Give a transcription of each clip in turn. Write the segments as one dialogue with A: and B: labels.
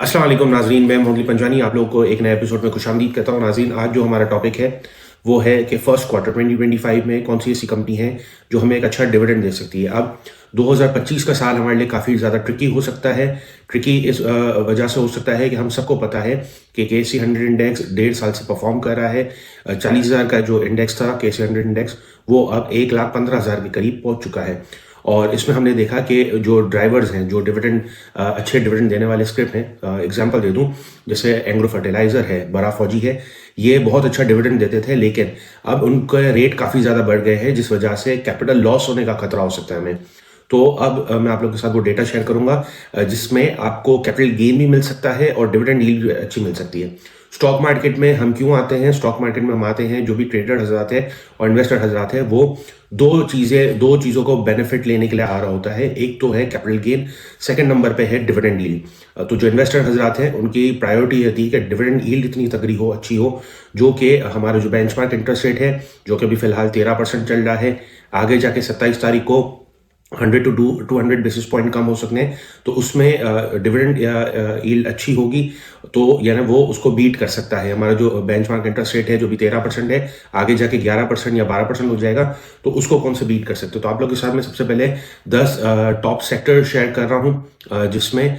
A: अस्सलाम वालेकुम नाज़रीन, मैं मोगली पंजवानी आप लोगों को एक नए एपिसोड में खुशामदीद कहता हूँ। नाज़रीन, आज जो हमारा टॉपिक है वो है कि फर्स्ट क्वार्टर 2025 में कौन सी ऐसी कंपनी है जो हमें एक अच्छा डिविडेंड दे सकती है। अब 2025 का साल हमारे लिए काफ़ी ज़्यादा ट्रिकी हो सकता है। ट्रिकी इस वजह से हो सकता है कि हम सबको पता है कि KSE 100 इंडेक्स 1.5 साल से परफॉर्म कर रहा है। 40,000 का जो इंडेक्स था KSE 100 इंडेक्स, वो अब 1,15,000 के करीब पहुँच चुका है। और इसमें हमने देखा कि जो ड्राइवर्स हैं, जो डिविडेंड अच्छे डिविडेंड देने वाले स्क्रिप्ट हैं, एग्जांपल दे दूं, जैसे एंग्रो फर्टिलाइजर है, बड़ा फौजी है, ये बहुत अच्छा डिविडेंड देते थे, लेकिन अब उनके रेट काफ़ी ज़्यादा बढ़ गए हैं, जिस वजह से कैपिटल लॉस होने का खतरा हो सकता है हमें। तो अब मैं आप लोगों के साथ वो डेटा शेयर करूंगा जिसमें आपको कैपिटल गेन भी मिल सकता है और डिविडेंड यील्ड भी अच्छी मिल सकती है। स्टॉक मार्केट में हम क्यों आते हैं? स्टॉक मार्केट में हम आते हैं, जो भी ट्रेडर हजरात हैं और इन्वेस्टर हजरात हैं, वो दो चीज़ों को बेनिफिट लेने के लिए आ रहा होता है। एक तो है कैपिटल गेन, सेकंड नंबर पे है डिविडेंड यील्ड। तो जो इन्वेस्टर हजरात हैं उनकी प्रायोरिटी रहती है कि डिविडेंड यील्ड इतनी तगड़ी हो, अच्छी हो, जो कि हमारा जो बेंचमार्क इंटरेस्ट रेट है, जो कि अभी फिलहाल 13% चल रहा है, आगे जाके 27 तारीख को 100 टू 200 बेसिस पॉइंट कम हो सकते हैं, तो उसमें डिविडेंड या यील्ड अच्छी होगी, तो यानी वो उसको बीट कर सकता है। हमारा जो बेंचमार्क इंटरेस्ट रेट है, जो भी 13% है, आगे जाके 11% या 12% हो जाएगा, तो उसको कौन से बीट कर सकते हो? तो आप लोग के साथ में सबसे पहले 10 टॉप सेक्टर शेयर कर रहा हूँ जिसमें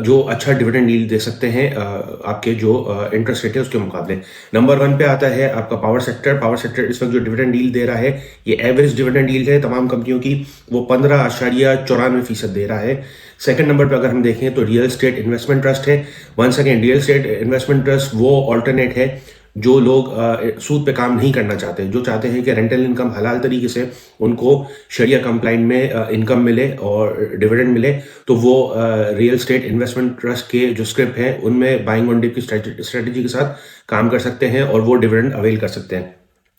A: जो अच्छा डिविडेंड यील्ड दे सकते हैं आपके जो इंटरेस्ट रेट है उसके मुकाबले। नंबर 1 पे आता है आपका पावर सेक्टर। पावर सेक्टर इस वक्त जो डिविडेंड यील्ड दे रहा है, ये एवरेज डिविडेंड यील्ड है तमाम कंपनियों की, वो 15.94% दे रहा है। सेकंड नंबर पर अगर हम देखें तो रियल स्टेट इन्वेस्टमेंट ट्रस्ट है। Once again, real state investment trust वो ऑल्टरनेट है जो लोग सूद पे काम नहीं करना चाहते, जो चाहते हैं कि रेंटल इनकम हलाल तरीके से उनको शरिया कंप्लाइंट में इनकम मिले और डिविडेंड मिले, तो वो रियल स्टेट इन्वेस्टमेंट ट्रस्ट के जो स्क्रिप्ट हैं उनमें बाइंग ऑन डिप की स्ट्रेटजी के साथ काम कर सकते हैं और वो डिविडेंड अवेल कर सकते हैं।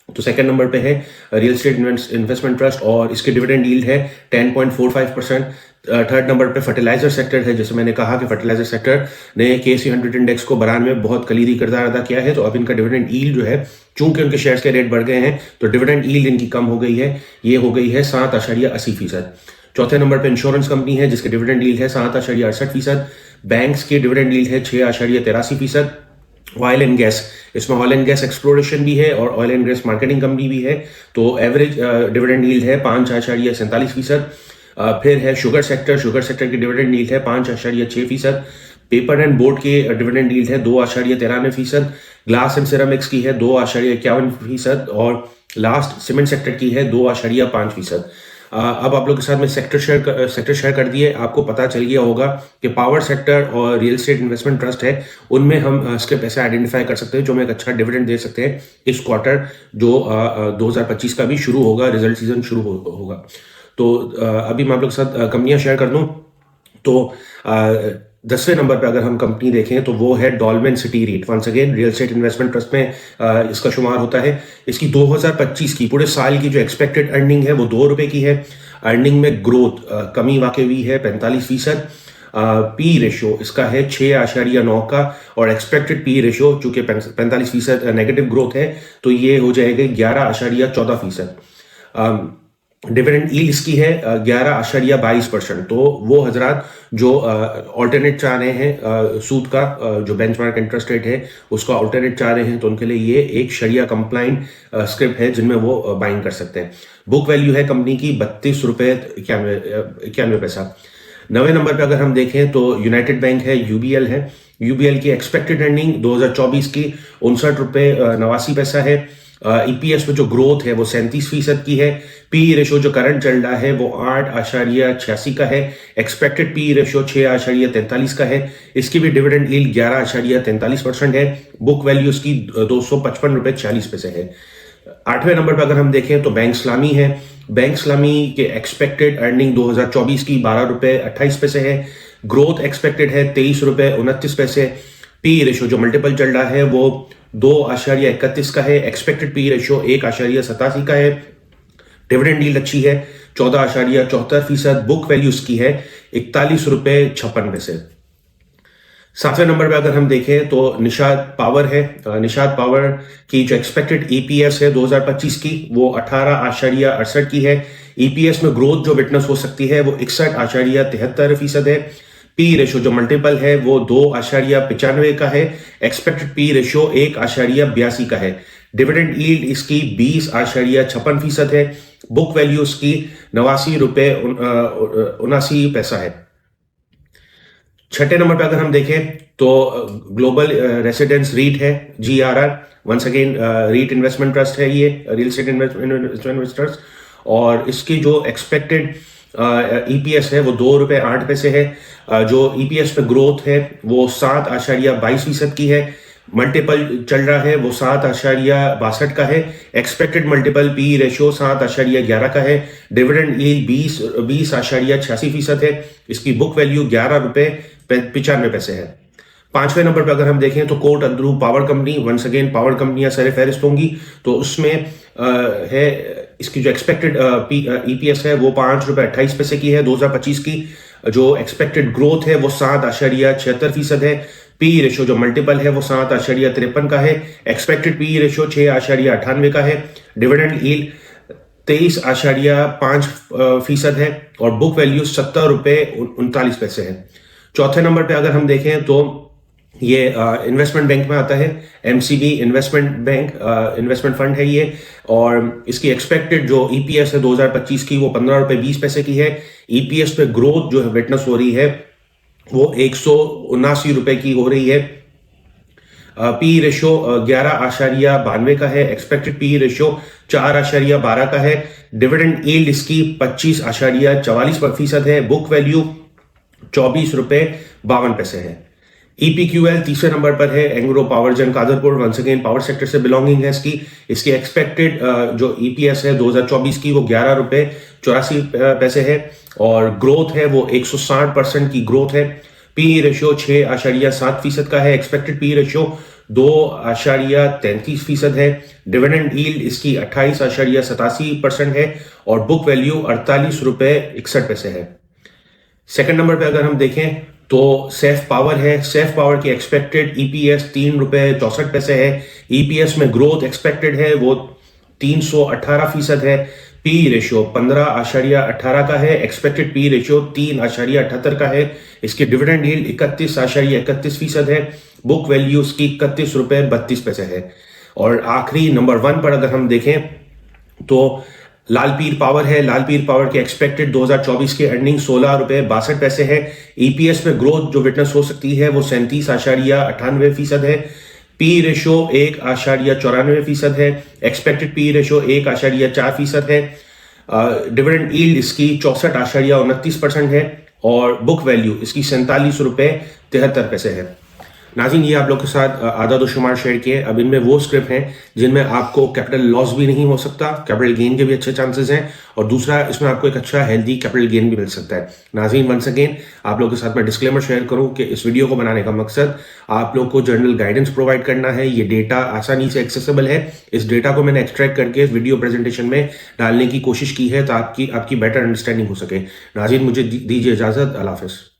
A: तो सेकंड नंबर पे है रियल स्टेट इन्वेस्टमेंट ट्रस्ट और इसकी डिविडेंड यील्ड है 10.45%। थर्ड नंबर पे फर्टिलाइजर सेक्टर है। जैसे मैंने कहा कि फर्टिलाइजर सेक्टर ने KSE 100 इंडेक्स को बढ़ाने में बहुत कलीदी किरदार अदा किया है, तो अब इनका डिविडेंड यील्ड जो है, चूंकि उनके शेयर्स के रेट बढ़ गए हैं, तो डिविडेंड यील्ड इनकी कम हो गई है, ये हो गई है 7.80%। चौथे नंबर पे इंश्योरेंस कंपनी है जिसकी डिविडेंड यील्ड है 7.68%। बैंक्स की डिविडेंड यील्ड है 6.83%। ऑयल एंड गैस, इसमें ऑयल एंड गैस एक्सप्लोरेशन भी है और oil and gas marketing company भी है, तो एवरेज डिविडेंड यील्ड है 5.47%। फिर है शुगर सेक्टर। शुगर सेक्टर की डिविडेंड यील्ड है 5.6%। पेपर एंड बोर्ड की डिविडेंड यील्ड है 2.93%। ग्लास एंड सिरामिक्स की है 2.51% और लास्ट सीमेंट सेक्टर की है 2.5%। अब आप लोग के साथ में सेक्टर शेयर कर दिए, आपको पता चल गया होगा कि पावर सेक्टर और रियल एस्टेट इन्वेस्टमेंट ट्रस्ट है, उनमें हम इसके पैसे आइडेंटिफाई कर सकते हैं जो हमें एक अच्छा डिविडेंड दे सकते हैं इस क्वार्टर, जो 2025 का भी शुरू होगा, रिजल्ट सीजन शुरू होगा। तो अभी मैं आप लोग के साथ कंपनियां शेयर कर दूं, तो 10वें नंबर पे अगर हम कंपनी देखें तो वो है Dolmen city REIT. Once again real estate investment trust में इसका शुमार होता है। इसकी 2025 की पूरे साल की जो एक्सपेक्टेड अर्निंग है वो ₹2 की है। अर्निंग में ग्रोथ कमी वाकई हुई है 45%। पी रेशियो इसका है 6.9 का और एक्सपेक्टेड पी रेशियो चूंकि 45% नेगेटिव ग्रोथ है, तो ये हो जाएगा 11.14%। डिविडेंड यील्ड इसकी है 11.22%। तो वो हजरात जो ऑल्टरनेट चाह रहे हैं सूद का, जो बेंचमार्क इंटरेस्ट रेट है उसका ऑल्टरनेट चाह रहे हैं, तो उनके लिए ये एक शरिया कंप्लाइंट स्क्रिप्ट है जिनमें वो बाइंग कर सकते हैं। बुक वैल्यू है कंपनी की ₹32.91। 9वें नंबर पे अगर हम देखें तो यूनाइटेड बैंक है, यूबीएल है। यूबीएल की एक्सपेक्टेड अर्निंग 2024 की ₹59.89 है। ईपीएस में जो ग्रोथ है वो 37% की है। पी रेशियो जो करंट चल रहा है वो 8.86 का है। एक्सपेक्टेड पी रेशियो 6.43 का है। इसकी भी डिविडेंड यील्ड 11.43% है। बुक वैल्यू इसकी ₹255.40 है। 8वें नंबर पर अगर हम देखें तो बैंक इस्लामी है। बैंक इस्लामी के एक्सपेक्टेड अर्निंग 2024 की ₹12.28 है। ग्रोथ एक्सपेक्टेड है ₹23.29। पी रेशियो जो मल्टीपल चल रहा है वो 2.31 का है। एक्सपेक्टेड पी रेशियो 1.87 का है। डिविडेंड यील्ड अच्छी है 14.74%। बुक वैल्यू इसकी है ₹41.56। 7वें नंबर पे अगर हम देखें तो निषाद पावर है। निषाद पावर की जो एक्सपेक्टेड ईपीएस है 2025 की वो 18.68 की है। ईपीएस में ग्रोथ जो विटनेस हो सकती है वो 61.73% है। पी रेशो जो मल्टीपल है वो 2.95 का है। एक्सपेक्टेड पी रेशो 1.82 का है। डिविडेंड यील्ड इसकी 20.56% है। बुक वैल्यू इसकी 89 रुपए 79 पैसा है। छठे नंबर पे अगर हम देखें तो ग्लोबल रेसिडेंस रीट है, GRR। Once again REIT investment trust है, ये रियल एस्टेट इन्वेस्टमेंट ट्रस्ट। और इसकी जो एक्सपेक्टेड EPS है वो 2 रुपए 8 पैसे है। जो EPS पे ग्रोथ है वो 7.22% की है। मल्टीपल चल रहा है वो 7.62 का है। एक्सपेक्टेड मल्टीपल पी रेशियो 7.11 का है। डिविडेंड यील्ड 20.86% है। इसकी बुक वैल्यू 11 रुपए 95 पैसे है। पांचवें नंबर पर अगर हम देखें तो कोर्ट अंदरू power company, once again power कंपनियां सर फहरिस्त होंगी, तो उसमें है इसकी जो एक्सपेक्टेड EPS है वो 5 रुपए 28 पैसे की है 2025 की। जो एक्सपेक्टेड ग्रोथ है वो 7.76% है। पी रेशो जो मल्टीपल है वो 7.53 का है। एक्सपेक्टेड पी रेशो 6.98 का है। डिविडेंड यील्ड 23.5% है और बुक वैल्यू 70 रुपए 39 पैसे है। चौथे नंबर पे अगर हम देखें तो ये इन्वेस्टमेंट बैंक में आता है। MCB investment bank investment fund है ये। और इसकी एक्सपेक्टेड जो EPS है 2025 की वो 15 रुपए 20 पैसे की है। EPS पे ग्रोथ जो है विटनेस हो रही है वो 179 रुपए की हो रही है। पी रेशो 11.92 का है। एक्सपेक्टेड पी रेशो 4.12 का है। डिविडेंड यील्ड इसकी 25.44% है। बुक वैल्यू 24 रुपए 52 पैसे है। EPQL तीसरे नंबर पर है। Engro power gen Qadirpur, once again power sector से बिलोंगिंग है इसकी एक्सपेक्टेड जो EPS है 2024 की वो 11 रुपए 84 पैसे है और ग्रोथ है वो 160% की ग्रोथ है। पी रेशियो 6.7% का है। एक्सपेक्टेड पी रेशियो 2.33% है। डिविडेंड यील्ड इसकी 28.87% है और बुक वैल्यू 48 रुपए 61 पैसे है। सेकंड नंबर पे अगर हम देखें तो सेफ पावर है। सेफ पावर की एक्सपेक्टेड EPS 3 रुपए 64 पैसे है। EPS में ग्रोथ एक्सपेक्टेड है वो 318% है। पी रेशियो 15.18 का है। एक्सपेक्टेड पी रेशियो 3.78 का है। इसकी डिविडेंड यील्ड 31.31% है। बुक वैल्यू उसकी 31 रुपए 32 पैसे है। और आखिरी नंबर 1 पर अगर हम देखें तो लालपीर पावर है। लालपीर पावर की एक्सपेक्टेड 2024 की अर्निंग 16 रुपए 62 पैसे है। EPS में ग्रोथ जो विटनेस हो सकती है वो 37.98% है। पी रेशो 1.94% है। एक्सपेक्टेड पी रेशो 1.4% है। डिविडेंड यील्ड इसकी 64.29% है और बुक वैल्यू इसकी 47 रुपए 73 पैसे है। नाज़रीन, ये आप लोग के साथ आदाद और शुमार शेयर किए। अब इनमें वो स्क्रिप्ट हैं जिनमें आपको कैपिटल लॉस भी नहीं हो सकता, कैपिटल गेन के भी अच्छे चांसेस हैं और दूसरा इसमें आपको एक अच्छा हेल्दी कैपिटल गेन भी मिल सकता है। नाज़रीन, वंस अगेन आप लोग के साथ मैं डिस्क्लेमर शेयर करूं कि इस वीडियो को बनाने का मकसद आप लोग को जनरल गाइडेंस प्रोवाइड करना है। ये डेटा आसानी से एक्सेसिबल है। इस डेटा को मैंने एक्सट्रैक्ट करके वीडियो प्रेजेंटेशन में डालने की कोशिश की है ताकि आपकी बेटर अंडरस्टैंडिंग हो सके। नाज़रीन, मुझे दीजिए इजाज़त। अल्लाह हाफ़िज़।